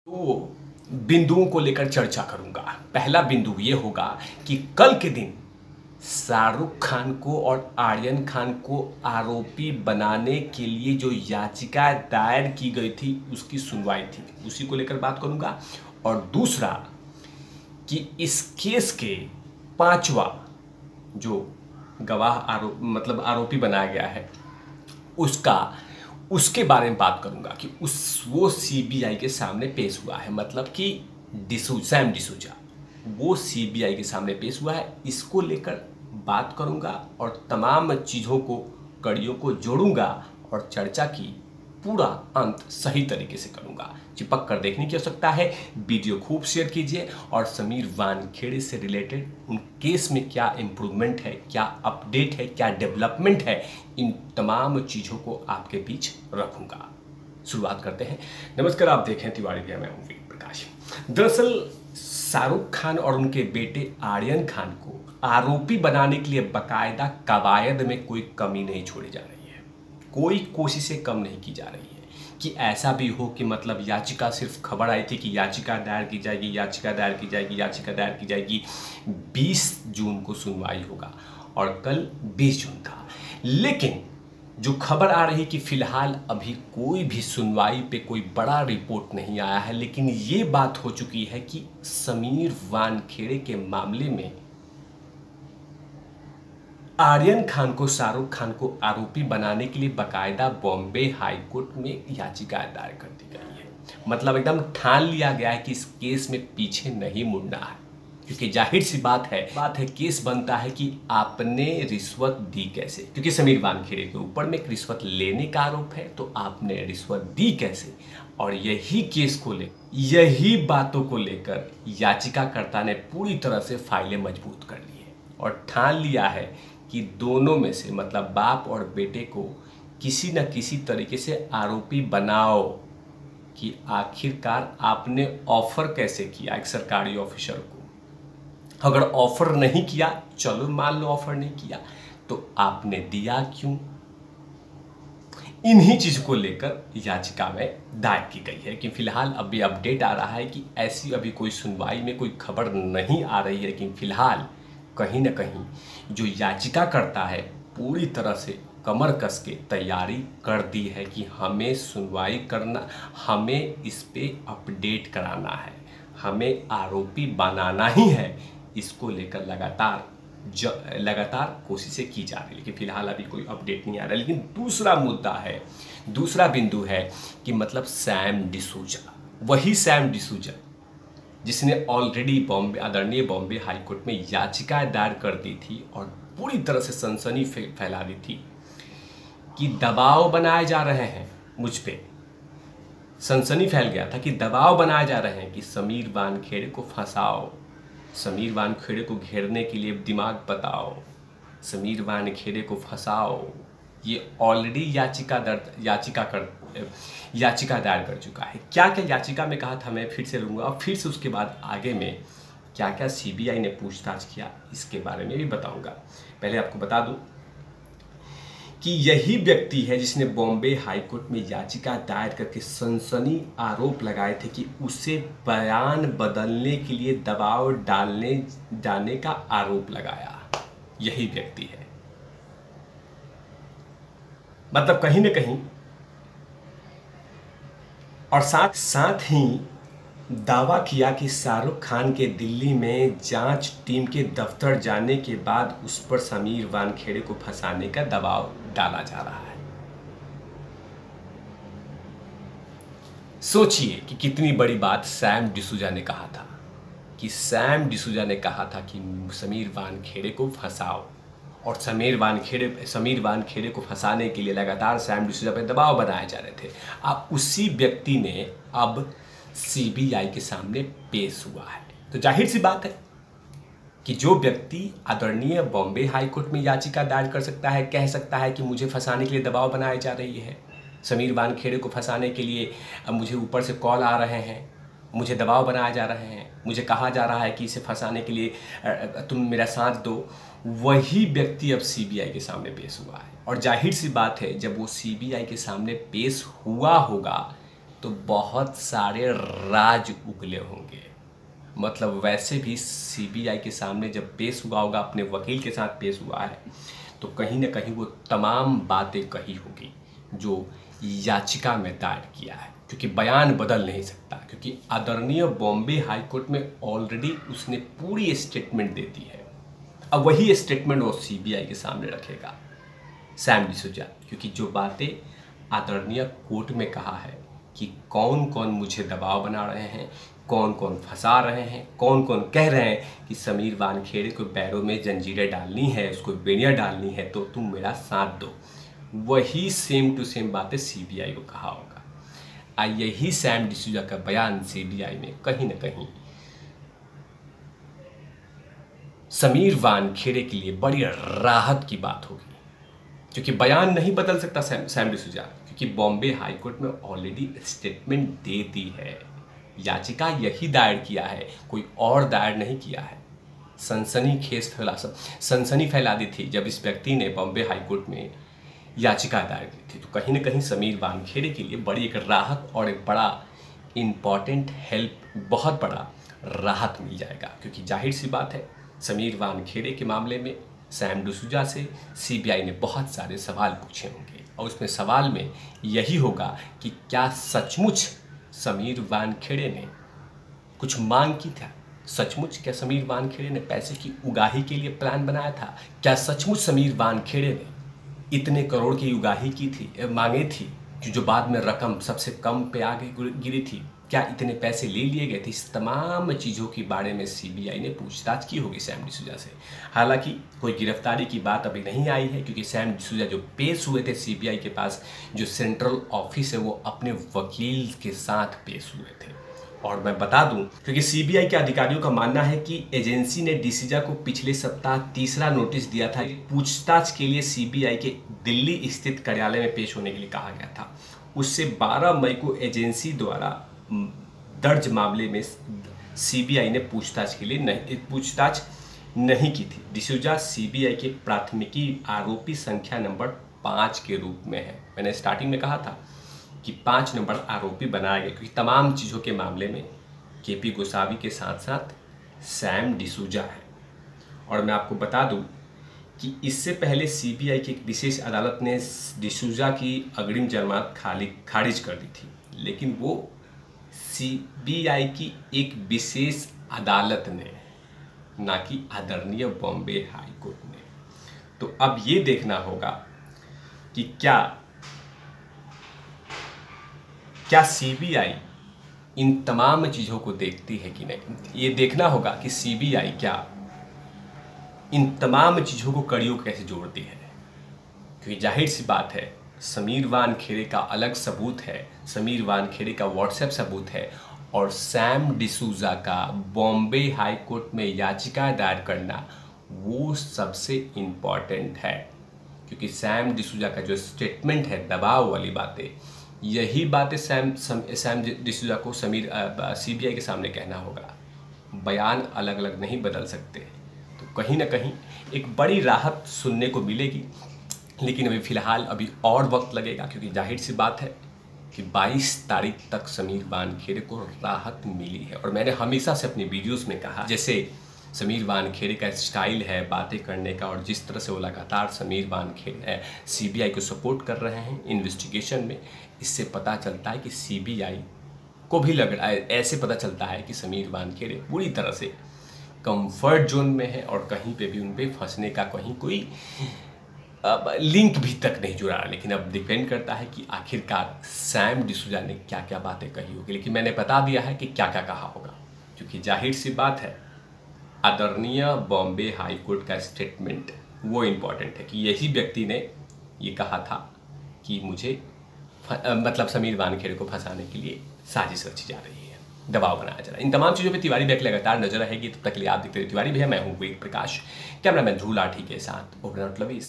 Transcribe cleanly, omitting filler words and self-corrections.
तो बिंदुओं को लेकर चर्चा करूंगा। पहला बिंदु ये होगा कि कल के दिन शाहरुख खान को और आर्यन खान को आरोपी बनाने के लिए जो याचिका दायर की गई थी उसकी सुनवाई थी, उसी को लेकर बात करूंगा। और दूसरा कि इस केस के पांचवा जो गवाह आरोपी बनाया गया है उसके बारे में बात करूंगा कि वो सीबीआई के सामने पेश हुआ है, मतलब कि सैम डिसूजा वो सीबीआई के सामने पेश हुआ है। इसको लेकर बात करूंगा और तमाम चीज़ों को कड़ियों को जोड़ूंगा और चर्चा की पूरा अंत सही तरीके से करूंगा। चिपक कर देखने की आवश्यकता है। वीडियो खूब शेयर कीजिए और समीर वानखेड़े से रिलेटेड उन केस में क्या इम्प्रूवमेंट है, क्या अपडेट है, क्या डेवलपमेंट है, इन तमाम चीज़ों को आपके बीच रखूंगा। शुरुआत करते हैं। नमस्कार, आप देखें तिवारी भैया, मैं हूं वेद प्रकाश। दरअसल शाहरुख खान और उनके बेटे आर्यन खान को आरोपी बनाने के लिए बाकायदा कवायद में कोई कमी नहीं छोड़ी जा रही है, कोई कोशिशें कम नहीं की जा रही है कि ऐसा भी हो कि मतलब याचिका, सिर्फ खबर आई थी कि याचिका दायर की जाएगी, याचिका दायर की जाएगी, याचिका दायर की जाएगी, 20 जून को सुनवाई होगा और कल 20 जून था। लेकिन जो खबर आ रही कि फिलहाल अभी कोई भी सुनवाई पे कोई बड़ा रिपोर्ट नहीं आया है, लेकिन ये बात हो चुकी है कि समीर वानखेड़े के मामले में आर्यन खान को, शाहरुख खान को आरोपी बनाने के लिए बाकायदा बॉम्बे हाई कोर्ट में याचिका दायर कर दी गई है। मतलब एकदम ठान लिया गया है कि इस केस में पीछे नहीं मुड़ना है, क्योंकि जाहिर सी बात है केस बनता है कि आपने रिश्वत दी कैसे, क्योंकि समीर वानखेड़े के ऊपर में एक रिश्वत लेने का आरोप है, तो आपने रिश्वत दी कैसे। और यही केस को ले, यही बातों को लेकर याचिकाकर्ता ने पूरी तरह से फाइलें मजबूत कर ली है और ठान लिया है कि दोनों में से, मतलब बाप और बेटे को किसी न किसी तरीके से आरोपी बनाओ। कि आखिरकार आपने ऑफर कैसे किया एक सरकारी ऑफिसर को। अगर ऑफर नहीं किया, चलो मान लो ऑफर नहीं किया, तो आपने दिया क्यों। इन्हीं चीज को लेकर याचिका में दायर की गई है कि फिलहाल अभी अपडेट आ रहा है कि ऐसी अभी कोई सुनवाई में कोई खबर नहीं आ रही है, लेकिन फिलहाल कहीं न कहीं जो याचिका करता है पूरी तरह से कमर कस के तैयारी कर दी है कि हमें सुनवाई करना, हमें इस पे अपडेट कराना है, हमें आरोपी बनाना ही है। इसको लेकर लगातार कोशिशें की जा रही है, लेकिन फिलहाल अभी कोई अपडेट नहीं आ रहा। लेकिन दूसरा मुद्दा है, दूसरा बिंदु है कि मतलब सैम डिसूजा, वही सैम डिसूजा जिसने ऑलरेडी आदरणीय बॉम्बे हाई कोर्ट में याचिका दायर कर दी थी और पूरी तरह से सनसनी फैला दी थी कि दबाव बनाए जा रहे हैं मुझ पे। सनसनी फैल गया था कि दबाव बनाए जा रहे हैं कि समीर वानखेड़े को फंसाओ, समीर वानखेड़े को घेरने के लिए दिमाग बताओ, समीर वानखेड़े को फंसाओ। ये ऑलरेडी याचिका दायर कर चुका है। क्या क्या याचिका में कहा था मैं फिर से लूँगा और फिर से उसके बाद आगे में क्या क्या सीबीआई ने पूछताछ किया इसके बारे में भी बताऊंगा। पहले आपको बता दूं कि यही व्यक्ति है जिसने बॉम्बे हाई कोर्ट में याचिका दायर करके सनसनी आरोप लगाए थे कि उसे बयान बदलने के लिए दबाव डालने का आरोप लगाया। यही व्यक्ति है, मतलब कहीं न कहीं। और साथ ही दावा किया कि शाहरुख खान के दिल्ली में जांच टीम के दफ्तर जाने के बाद उस पर समीर वानखेड़े को फंसाने का दबाव डाला जा रहा है। सोचिए कि कितनी बड़ी बात सैम डिसूजा ने कहा था, कि सैम डिसूजा ने कहा था कि समीर वानखेड़े को फंसाओ, और समीर वानखेड़े को फंसाने के लिए लगातार सैम डिसूजा पर दबाव बनाए जा रहे थे। अब उसी व्यक्ति ने अब सीबीआई के सामने पेश हुआ है, तो जाहिर सी बात है कि जो व्यक्ति आदरणीय बॉम्बे हाई कोर्ट में याचिका दायर कर सकता है, कह सकता है कि मुझे फंसाने के लिए दबाव बनाए जा रही है, समीर वानखेड़े को फंसाने के लिए अब मुझे ऊपर से कॉल आ रहे हैं, मुझे दबाव बनाए जा रहे हैं, मुझे कहा जा रहा है कि इसे फंसाने के लिए तुम मेरा साथ दो, वही व्यक्ति अब सीबीआई के सामने पेश हुआ है। और जाहिर सी बात है, जब वो सीबीआई के सामने पेश हुआ होगा तो बहुत सारे राज उगले होंगे। मतलब वैसे भी सीबीआई के सामने जब पेश हुआ होगा, अपने वकील के साथ पेश हुआ है, तो कहीं ना कहीं वो तमाम बातें कही होगी जो याचिका में दायर किया है, क्योंकि बयान बदल नहीं सकता, क्योंकि आदरणीय बॉम्बे हाई कोर्ट में ऑलरेडी उसने पूरी स्टेटमेंट दे दी है। अब वही स्टेटमेंट वो सीबीआई के सामने रखेगा सैम डिसूजा, क्योंकि जो बातें आदरणीय कोर्ट में कहा है कि कौन कौन मुझे दबाव बना रहे हैं, कौन कौन फंसा रहे हैं, कौन कौन कह रहे हैं कि समीर वानखेड़े को पैरों में जंजीरें डालनी है, उसको बेड़ियाँ डालनी है, तो तुम मेरा साथ दो। वही सेम टू सेम बातें सीबीआई को कहा होगा। यही सैम डिसूजा का बयान सीबीआई में कहीं ना कहीं समीर वानखेड़े के लिए बड़ी राहत की बात होगी, क्योंकि बयान नहीं बदल सकता सैम डिसूजा, क्योंकि बॉम्बे हाई कोर्ट में ऑलरेडी स्टेटमेंट दे दी है। याचिका यही दायर किया है, कोई और दायर नहीं किया है। सनसनी फैला दी थी जब इस व्यक्ति ने बॉम्बे हाई कोर्ट में याचिका दायर की थी। तो कहीं ना कहीं समीर वानखेड़े के लिए बड़ी एक राहत और एक बड़ा इम्पॉर्टेंट हेल्प, बहुत बड़ा राहत मिल जाएगा, क्योंकि जाहिर सी बात है समीर वानखेड़े के मामले में सैम डिसूजा से सीबीआई ने बहुत सारे सवाल पूछे होंगे, और उसमें सवाल में यही होगा कि क्या सचमुच समीर वानखेड़े ने कुछ मांग की था? सचमुच क्या समीर वानखेड़े ने पैसे की उगाही के लिए प्लान बनाया था? क्या सचमुच समीर वानखेड़े ने इतने करोड़ की उगाही की थी, मांगे थी, कि जो बाद में रकम सबसे कम पे आगे गिरी थी? क्या इतने पैसे ले लिए गए थे? इस तमाम चीज़ों के बारे में सीबीआई ने पूछताछ की होगी सैम डिसूजा से। हालांकि कोई गिरफ्तारी की बात अभी नहीं आई है, क्योंकि सैम डिसूजा जो पेश हुए थे सीबीआई के पास, जो सेंट्रल ऑफिस है, वो अपने वकील के साथ पेश हुए थे। और मैं बता दूं, क्योंकि सीबीआई के अधिकारियों का मानना है कि एजेंसी ने डिसूजा को पिछले सप्ताह तीसरा नोटिस दिया था। पूछताछ के लिए सीबीआई के दिल्ली स्थित कार्यालय में पेश होने के लिए कहा गया था। उससे 12 मई को एजेंसी द्वारा दर्ज मामले में सीबीआई ने पूछताछ नहीं की थी। डिसूजा सीबीआई के प्राथमिकी आरोपी संख्या नंबर 5 के रूप में है। मैंने स्टार्टिंग में कहा था कि 5 नंबर आरोपी बनाया गया, क्योंकि तमाम चीज़ों के मामले में केपी गोसावी के साथ साथ सैम डिसूजा है। और मैं आपको बता दूं कि इससे पहले सीबीआई की एक विशेष अदालत ने डिसूजा की अग्रिम जमानत खारिज कर दी थी, लेकिन वो सीबीआई की एक विशेष अदालत ने, ना कि आदरणीय बॉम्बे हाई कोर्ट ने। तो अब ये देखना होगा कि क्या सीबीआई इन तमाम चीज़ों को देखती है कि नहीं। ये देखना होगा कि सीबीआई क्या इन तमाम चीज़ों को कड़ियों कैसे जोड़ती है, क्योंकि जाहिर सी बात है समीर वानखेड़े का अलग सबूत है, समीर वानखेड़े का व्हाट्सएप सबूत है, और सैम डिसूजा का बॉम्बे हाई कोर्ट में याचिका दायर करना वो सबसे इम्पॉर्टेंट है, क्योंकि सैम डिसूजा का जो स्टेटमेंट है, दबाव वाली बातें, यही बातें सैम डिसूजा को सीबीआई के सामने कहना होगा। बयान अलग अलग नहीं बदल सकते। तो कहीं ना कहीं एक बड़ी राहत सुनने को मिलेगी, लेकिन अभी फ़िलहाल और वक्त लगेगा, क्योंकि जाहिर सी बात है कि 22 तारीख तक समीर वानखेड़े को राहत मिली है। और मैंने हमेशा से अपनी वीडियोस में कहा, जैसे समीर वानखेड़े का स्टाइल है बातें करने का, और जिस तरह से वो लगातार समीर वानखेड़े सीबीआई को सपोर्ट कर रहे हैं इन्वेस्टिगेशन में, इससे पता चलता है कि सीबीआई को भी लग रहा है, ऐसे पता चलता है कि समीर वानखेड़े पूरी तरह से कंफर्ट जोन में है, और कहीं पे भी उन पे फंसने का कहीं कोई लिंक भी तक नहीं जुड़ा। लेकिन अब डिपेंड करता है कि आखिरकार सैम डिसूजा ने क्या क्या बातें कही होगी। लेकिन मैंने बता दिया है कि क्या क्या कहा होगा, क्योंकि जाहिर सी बात है आदरणीय बॉम्बे हाई कोर्ट का स्टेटमेंट वो इम्पॉर्टेंट है, कि यही व्यक्ति ने ये कहा था कि मुझे मतलब समीर वानखेड़े को फंसाने के लिए साजिश रची जा रही है, दबाव बनाया जा रहा है। इन तमाम चीज़ों पे तिवारी भैया लगातार नजर रहेगी। तब तक के लिए आप देखते रहिए तिवारी भैया। मैं हूँ वेद प्रकाश, कैमरामैन ध्रुव लाठी के साथ। Over out lovies.